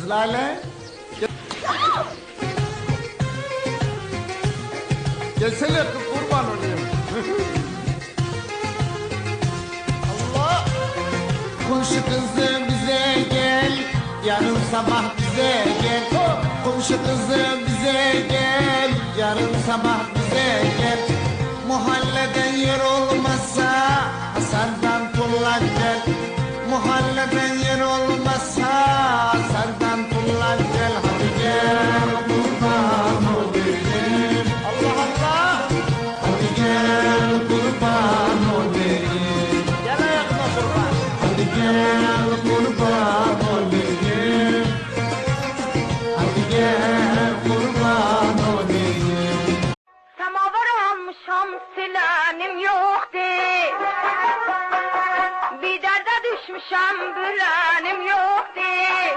Lale. Gelsene kız kurban olayım. Allah! Komşu kızı bize gel, yarın sabah bize gel. Komşu kızı bize gel, yarın sabah bize gel. Mahalleden yer olmazsa Hasar'dan pulla gel. Mahalleden yer olmazsa Hasar'dan pulla gel. Hadi gel kurban olayım. Allah Allah! Hadi gel kurban olayım. Gel ayakma kurban. Hadi gel kurban olayım. Hadi gel kurban olayım. Samavar almışam silenim yok değil. Bir derde düşmüşem bülenim yok değil.